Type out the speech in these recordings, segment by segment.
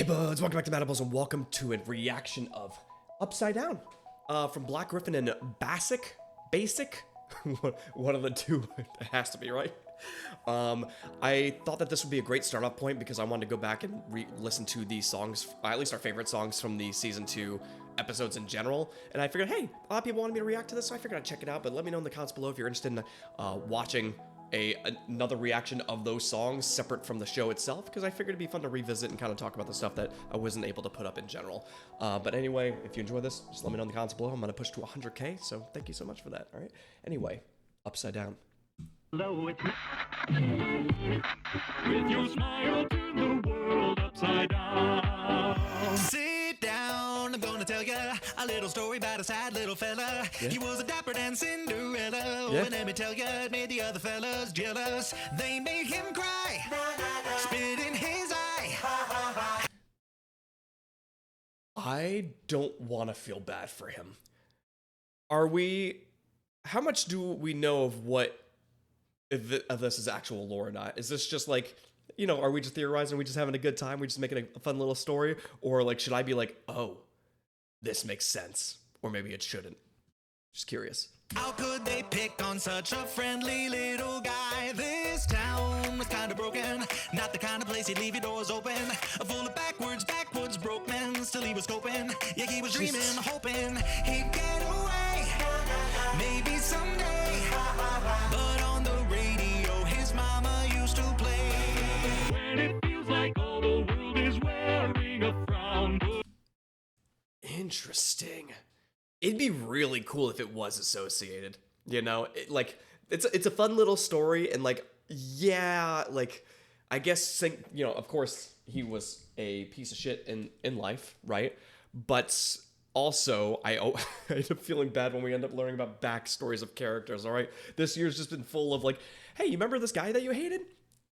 Hey buds, welcome back to Madables and welcome to a reaction of Upside Down from Gryph0n and Baasik. Basic? One of the two, it has to be, right? I thought that this would be a great start off point because I wanted to go back and listen to these songs, at least our favorite songs from the season 2 episodes in general, and I figured, hey, a lot of people wanted me to react to this, so I figured I'd check it out. But let me know in the comments below if you're interested in watching another reaction of those songs separate from the show itself, because I figured it'd be fun to revisit and kind of talk about the stuff that I wasn't able to put up in general. But anyway, if you enjoy this, just let me know in the comments below. I'm gonna push to 100K, so thank you so much for that. All right. Anyway, Upside Down. With your smile, turn the world upside down. Sit down, I'm gonna tell you a little story about a sad little fella. Yeah. He was a dapper than Cinderella. Yeah. And let me tell you, it made the other fellas jealous. They made him cry, spit in his eye. I don't want to feel bad for him. How much do we know of what, if this is actual lore or not? Is this just like, you know, are we just theorizing? Are we just having a good time? We just making a fun little story? Or like, should I be like, oh, this makes sense? Or maybe it shouldn't. Just curious. How could they pick on such a friendly little guy? This town was kinda broken, not the kind of place you'd leave your doors open. Full of backwoods broke men, still he was coping. Yeah, he was dreaming, hoping he'd get away, maybe someday. But on the radio, his mama used to play. When it feels like all the world is wearing a frown. Interesting. It'd be really cool if it was associated, you know? It's a fun little story, and like, yeah, like, I guess, you know, of course, he was a piece of shit in life, right? But also, I end up feeling bad when we end up learning about backstories of characters, all right? This year's just been full of like, hey, you remember this guy that you hated?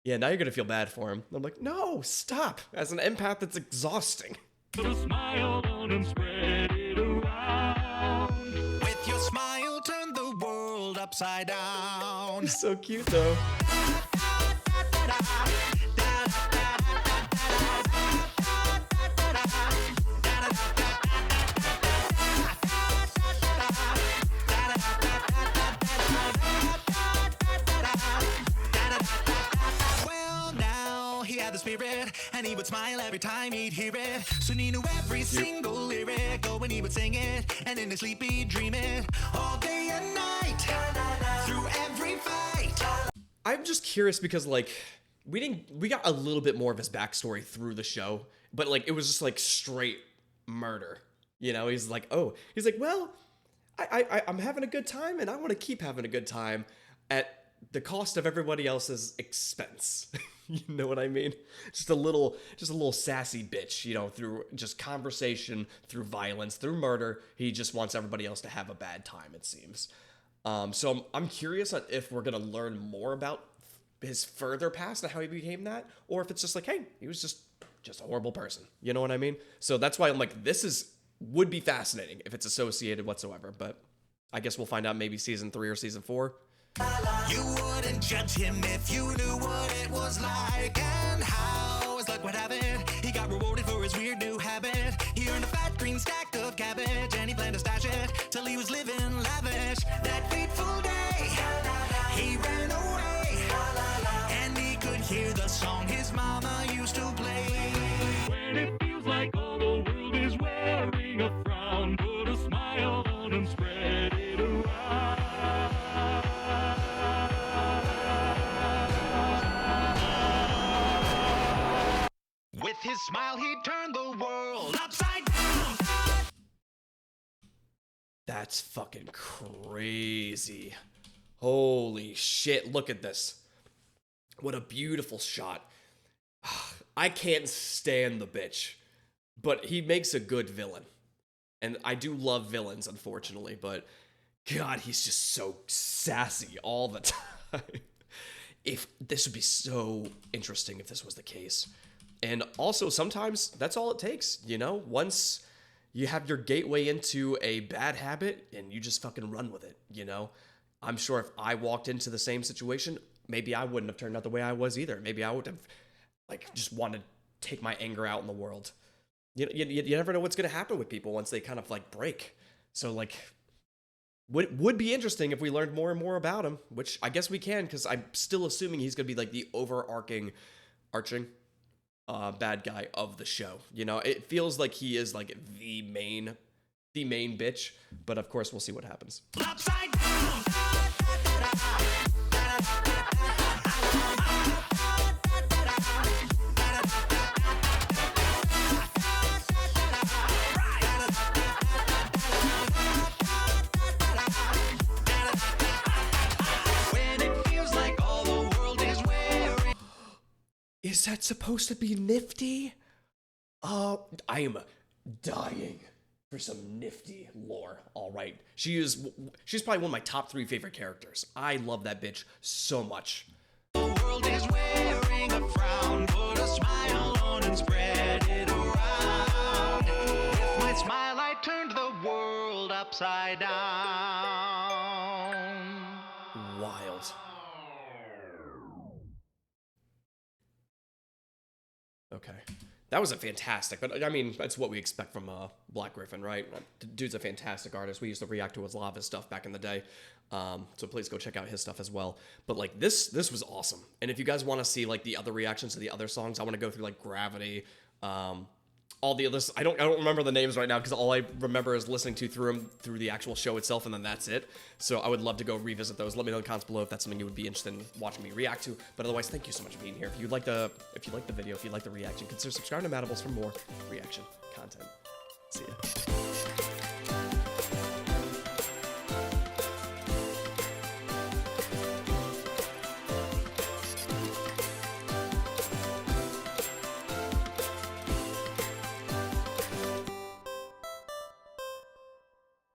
Yeah, now you're gonna feel bad for him. I'm like, no, stop. As an empath, that's exhausting. Put a smile on and spread it around. With your smile, turn the world upside down. He's so cute, though. Well, now he had the spirit, and he would smile every time he'd hear it. Soon he knew every single lyric. Oh, when he would sing it, and in his sleep he'd dream it all day and night, through every fight. I'm just curious because, like, we got a little bit more of his backstory through the show, but like it was just like straight murder. You know, he's like, well, I'm having a good time, and I want to keep having a good time at the cost of everybody else's expense. You know what I mean? Just a little sassy bitch, you know, through just conversation, through violence, through murder. He just wants everybody else to have a bad time, it seems. So I'm curious if we're gonna learn more about his further past and how he became that, or if it's just like, hey, he was just a horrible person. You know what I mean? So that's why I'm like, would be fascinating if it's associated whatsoever, but I guess we'll find out maybe season 3 or season 4. You wouldn't judge him if you knew what it was like and how his luck would have it. He got rewarded for his weird new habit. He earned a fat green stack of cabbage, and he planned to stash it till he was living lavish. That fateful day, he ran away, and he could hear the song his mama used to play. When it feels like all the world is wearing a frown, put a smile on and spread it around. With his smile, he turned the world upside down. That's fucking crazy. Holy shit, look at this. What a beautiful shot. I can't stand the bitch, but he makes a good villain. And I do love villains, unfortunately, but God, he's just so sassy all the time. If this would be so interesting if this was the case. And also, sometimes that's all it takes, you know? Once you have your gateway into a bad habit and you just fucking run with it, you know? I'm sure if I walked into the same situation, maybe I wouldn't have turned out the way I was either. Maybe I would have, like, just wanted take my anger out in the world. You never know what's going to happen with people once they kind of like break. So like, would be interesting if we learned more and more about him, which I guess we can, because I'm still assuming he's going to be like the arching bad guy of the show. You know, it feels like he is like the main bitch, but of course we'll see what happens. Upside down. When it feels like all the world is wearing. Is that supposed to be Nifty? I am dying for some Nifty lore. All right, she's probably one of my top 3 favorite characters. I love that bitch so much. The world is wearing a frown. Put a smile on and spread it around. With my smile, I turned the world upside down. Wild. Okay. That was a fantastic, but I mean, that's what we expect from Black Gryph0n, right? Dude's a fantastic artist. We used to react to a lot of his stuff back in the day. So please go check out his stuff as well. But like this was awesome. And if you guys want to see like the other reactions to the other songs, I want to go through like Gravity, all the others. I don't remember the names right now because all I remember is listening through the actual show itself, and then that's it. So I would love to go revisit those. Let me know in the comments below if that's something you would be interested in watching me react to. But otherwise, thank you so much for being here. If you like the video, if you like the reaction, consider subscribing to Madables for more reaction content. See ya.